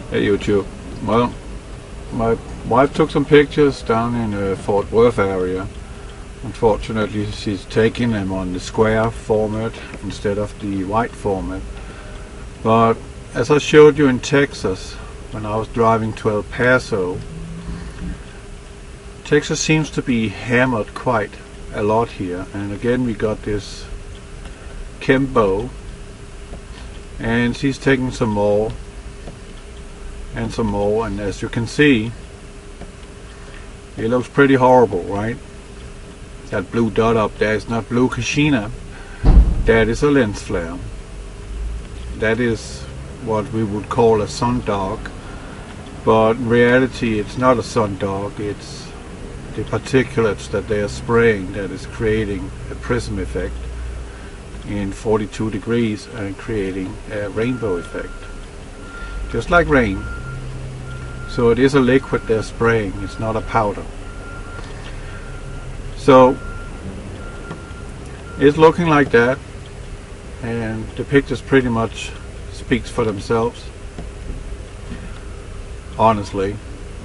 Hey YouTube. Well, my wife took some pictures down in the Fort Worth area. Unfortunately, she's taking them on the square format instead of the white format. But as I showed you in Texas, when I was driving to El Paso, Texas seems to be hammered quite a lot here. And again, we got this Kembo, and she's taking some more and some more, and as you can see, it looks pretty horrible, right? That blue dot up there is not blue Kashina, that is a lens flare. That is what we would call a sun dog, but in reality it's not a sun dog, it's the particulates that they are spraying that is creating a prism effect in 42 degrees and creating a rainbow effect, just like rain. So it is a liquid they're spraying, it's not a powder. So it's looking like that, and the pictures pretty much speaks for themselves. Honestly,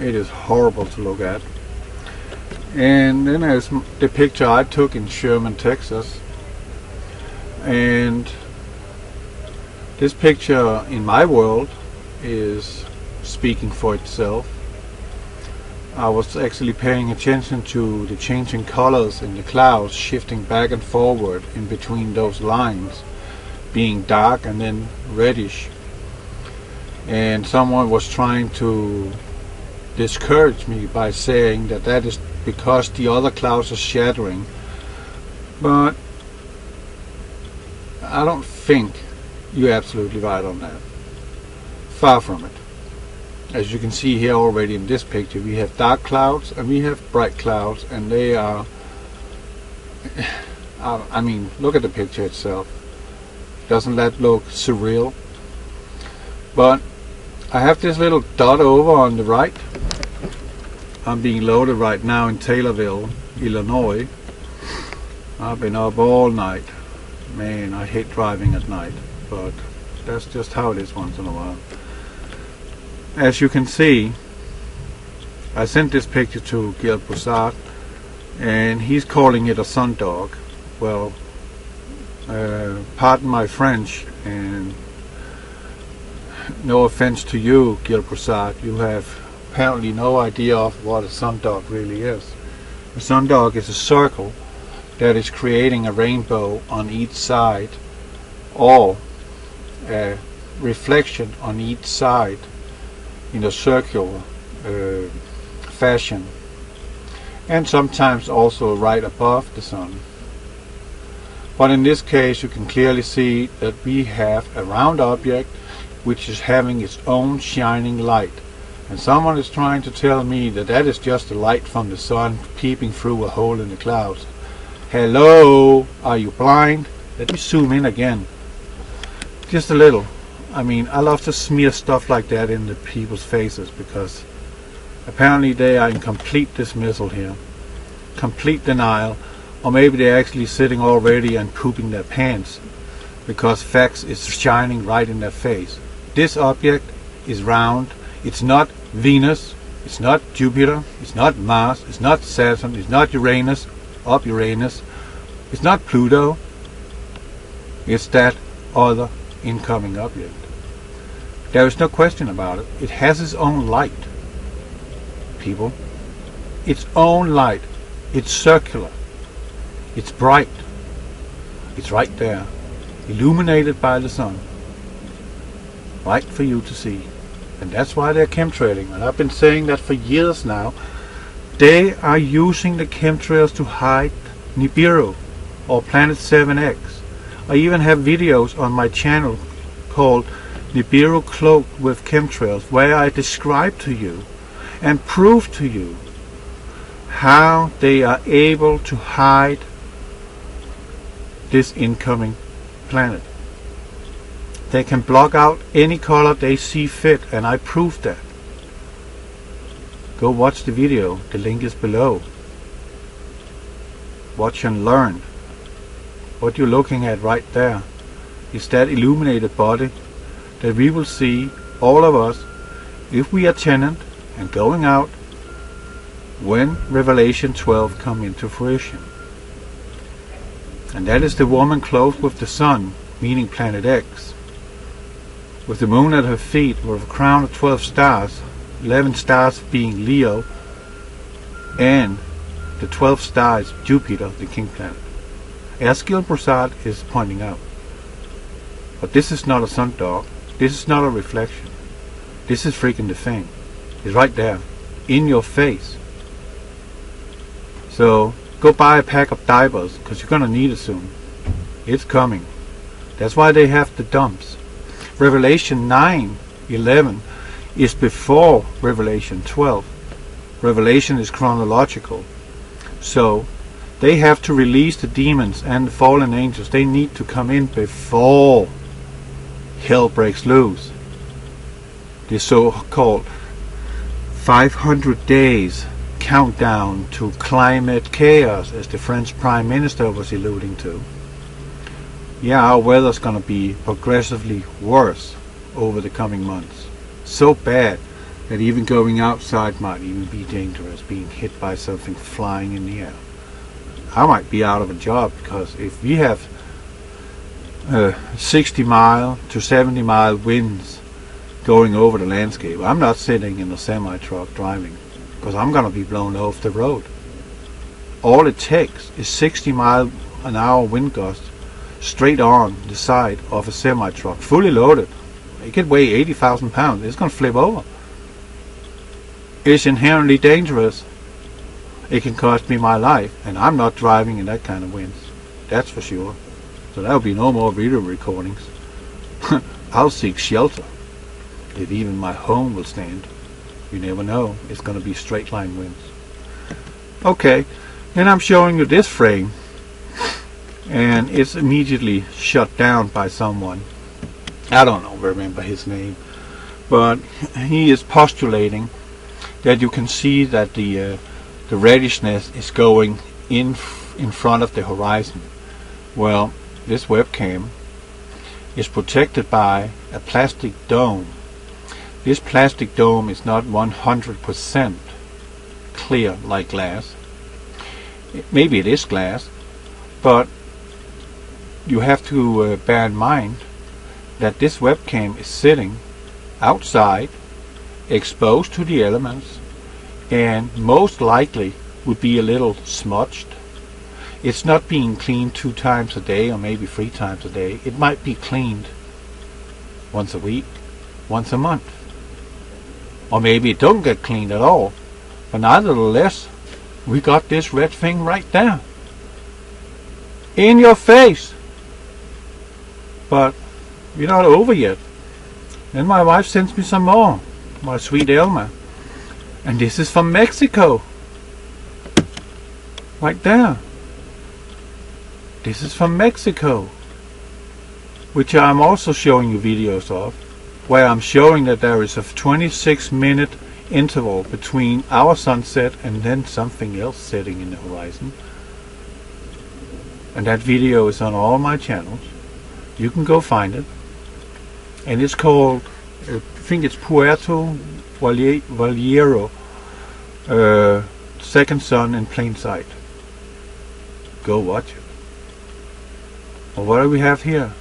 it is horrible to look at. And then there's the picture I took in Sherman, Texas, and this picture in my world is speaking for itself. I was actually paying attention to the changing colors in the clouds, shifting back and forward in between those lines, being dark and then reddish. And someone was trying to discourage me by saying that that is because the other clouds are shattering. But I don't think you're absolutely right on that. Far from it. As you can see here already in this picture, we have dark clouds and we have bright clouds, and they are, I mean, look at the picture itself. Doesn't that look surreal? But I have this little dot over on the right. I'm being loaded right now in Taylorville, Illinois. I've been up all night. Man, I hate driving at night, but that's just how it is once in a while. As you can see, I sent this picture to Gil Broussard, and he's calling it a sun dog. Well, pardon my French, and no offense to you, Gil Broussard, you have apparently no idea of what a sun dog really is. A sun dog is a circle that is creating a rainbow on each side, or a reflection on each side in a circular fashion, and sometimes also right above the sun. But in this case you can clearly see that we have a round object which is having its own shining light, and someone is trying to tell me that that is just the light from the sun peeping through a hole in the clouds. Hello, are you blind? Let me zoom in again, just a little. I mean, I love to smear stuff like that in the people's faces, because apparently they are in complete dismissal here, complete denial, or maybe they're actually sitting already and pooping their pants because facts is shining right in their face. This object is round. It's not Venus, it's not Jupiter, it's not Mars, it's not Saturn, it's not Uranus, it's not Pluto. It's that other incoming object. There is no question about it. It has its own light, people. Its own light. It's circular. It's bright. It's right there, illuminated by the sun, right for you to see. And that's why they're chemtrailing. And I've been saying that for years now. They are using the chemtrails to hide Nibiru or Planet7X. I even have videos on my channel called Nibiru Cloaked with Chemtrails, where I describe to you and prove to you how they are able to hide this incoming planet. They can block out any color they see fit, and I proved that. Go watch the video, the link is below. Watch and learn. What you're looking at right there is that illuminated body that we will see, all of us, if we are tenant and going out when Revelation 12 come into fruition. And that is the woman clothed with the sun, meaning Planet X, with the moon at her feet, with a crown of 12 stars, 11 stars being Leo, and the 12th star is Jupiter, the king planet, as Gil Prasad is pointing out. But this is not a sun dog. This is not a reflection. This is freaking the thing. It's right there, in your face. So go buy a pack of diapers, because you're going to need it soon. It's coming. That's why they have the dumps. Revelation 9:11 is before Revelation 12. Revelation is chronological. So they have to release the demons and the fallen angels. They need to come in before hell breaks loose. The so-called 500 days countdown to climate chaos, as the French Prime Minister was alluding to. Yeah, our weather's going to be progressively worse over the coming months. So bad that even going outside might even be dangerous, being hit by something flying in the air. I might be out of a job, because if we have 60 mile to 70 mile winds going over the landscape, I'm not sitting in a semi-truck driving, because I'm going to be blown off the road. All it takes is 60 mile an hour wind gusts straight on the side of a semi-truck, fully loaded. It could weigh 80,000 pounds. It's going to flip over. It's inherently dangerous. It can cost me my life, and I'm not driving in that kind of winds. That's for sure. So there'll be no more video recordings. I'll seek shelter, if even my home will stand. You never know. It's going to be straight line winds. Okay, then I'm showing you this frame, and it's immediately shut down by someone. I don't remember his name, but he is postulating that you can see that the reddishness is going in front of the horizon. Well, this webcam is protected by a plastic dome. This plastic dome is not 100% clear like glass. Maybe it is glass, but you have to bear in mind that this webcam is sitting outside, exposed to the elements, and most likely would be a little smudged. It's not being cleaned 2 times a day or maybe 3 times a day. It might be cleaned once a week, once a month, or maybe it don't get cleaned at all. But nevertheless, we got this red thing right there in your face. But we're not over yet. Then my wife sends me some more, my sweet Elma, and this is from Mexico, right there. This is from Mexico, which I'm also showing you videos of, where I'm showing that there is a 26-minute interval between our sunset and then something else setting in the horizon. And that video is on all my channels. You can go find it. And it's called, I think it's Puerto Vallarta, second sun in plain sight. Go watch it. Well, what do we have here?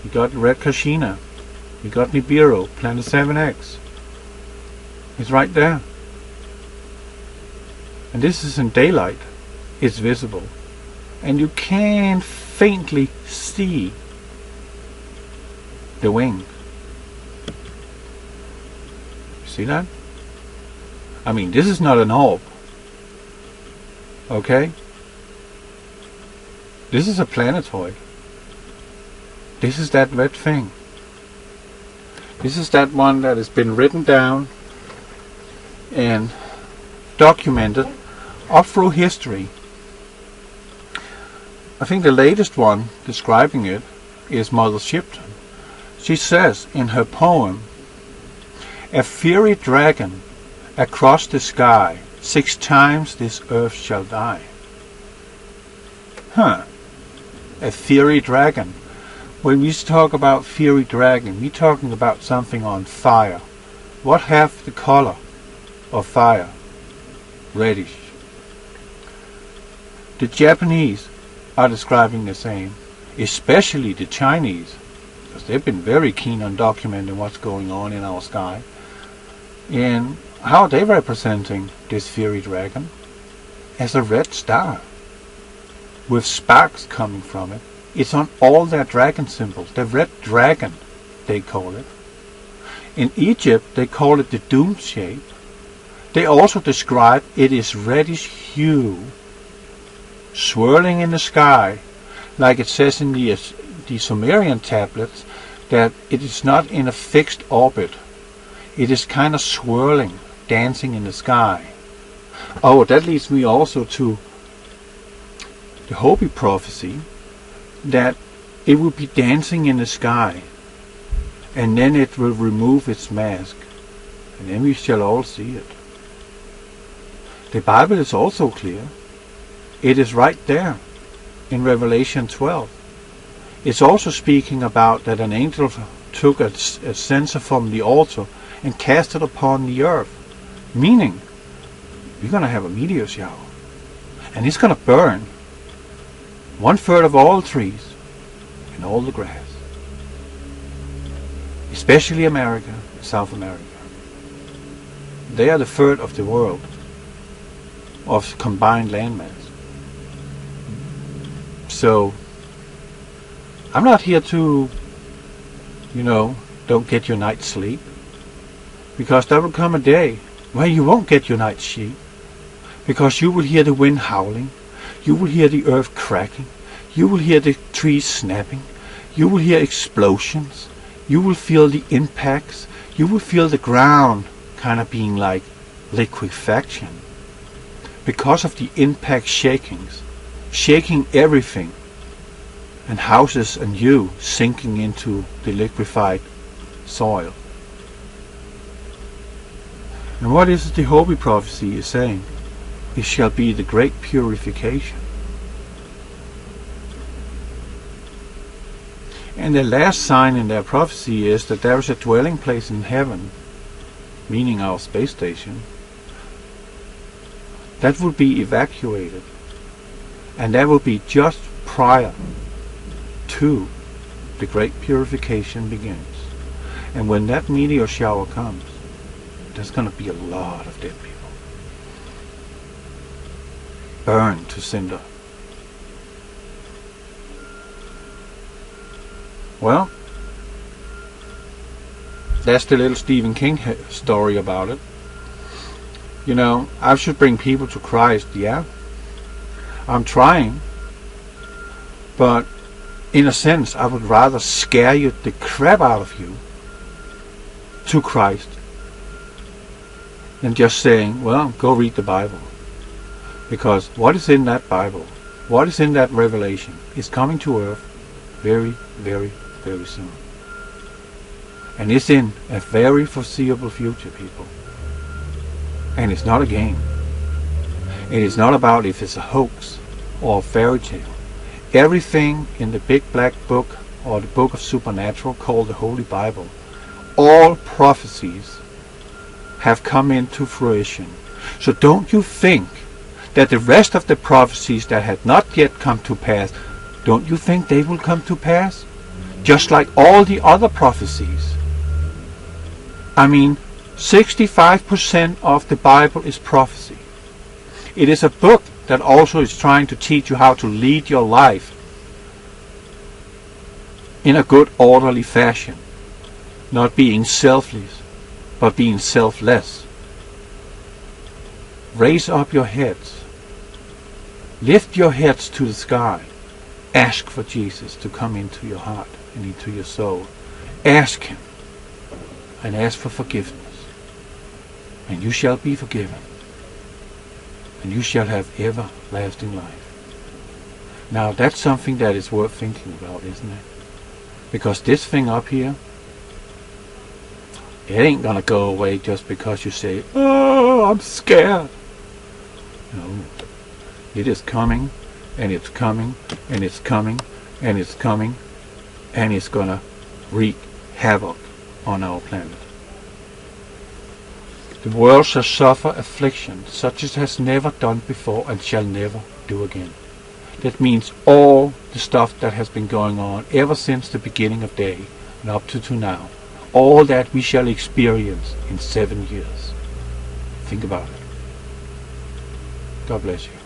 We got Red Kashina. We got Nibiru Planet7X. It's right there. And this is in daylight. It's visible. And you can faintly see the wing. You see that? I mean, this is not an orb. Okay? This is a planetoid. This is that red thing. This is that one that has been written down and documented up through history. I think the latest one describing it is Mother Shipton. She says in her poem, "A fiery dragon across the sky, 6 times this earth shall die." Huh. A fiery dragon. When we talk about fiery dragon, we're talking about something on fire, What have the color of fire? Reddish. The Japanese are describing the same, especially the Chinese, because they've been very keen on documenting what's going on in our sky. And how are they representing this fiery dragon? As a red star, with sparks coming from it. It's on all their dragon symbols. The red dragon, they call it. In Egypt, they call it the doom shape. They also describe it is reddish hue, swirling in the sky, like it says in the Sumerian tablets, that it is not in a fixed orbit. It is kind of swirling, dancing in the sky. Oh, that leads me also to the Hopi prophecy, that it will be dancing in the sky, and then it will remove its mask, and then we shall all see it. The Bible is also clear. It is right there in Revelation 12. It's also speaking about that an angel took a censer from the altar and cast it upon the earth, meaning we're going to have a meteor shower, and it's going to burn 1/3 of all trees and all the grass, especially America, South America. They are the third of the world of combined landmass. So I'm not here to, don't get your night's sleep, because there will come a day where you won't get your night's sleep, because you will hear the wind howling, you will hear the earth cracking, you will hear the trees snapping, you will hear explosions, you will feel the impacts, you will feel the ground kind of being like liquefaction because of the impact shakings, shaking everything, and houses and you sinking into the liquefied soil. And what is it the Hopi prophecy is saying? It shall be the great purification. And the last sign in their prophecy is that there is a dwelling place in heaven, meaning our space station, that will be evacuated, and that will be just prior to the great purification begins. And when that meteor shower comes, there's going to be a lot of dead people, burned to cinder. Well, that's the little Stephen King story about it. I should bring people to Christ, yeah. I'm trying, but in a sense, I would rather scare you the crap out of you to Christ than just saying, well, go read the Bible. Because what is in that Bible, what is in that revelation, is coming to earth very, very, very soon. And it's in a very foreseeable future, people. And it's not a game. It is not about if it's a hoax or a fairy tale. Everything in the big black book or the book of supernatural called the Holy Bible, all prophecies have come into fruition. So don't you think that the rest of the prophecies that had not yet come to pass, don't you think they will come to pass? Just like all the other prophecies. I mean, 65% of the Bible is prophecy. It is a book that also is trying to teach you how to lead your life in a good, orderly fashion. Not being selfless, but being selfless. Raise up your heads. Lift your heads to the sky. Ask for Jesus to come into your heart and into your soul. Ask Him. And ask for forgiveness. And you shall be forgiven. And you shall have everlasting life. Now that's something that is worth thinking about, isn't it? Because this thing up here, it ain't gonna go away just because you say, oh, I'm scared. No. It is coming, and it's coming, and it's coming, and it's coming, and it's gonna wreak havoc on our planet. The world shall suffer affliction such as it has never done before and shall never do again. That means all the stuff that has been going on ever since the beginning of day and up to now. All that we shall experience in 7 years. Think about it. God bless you.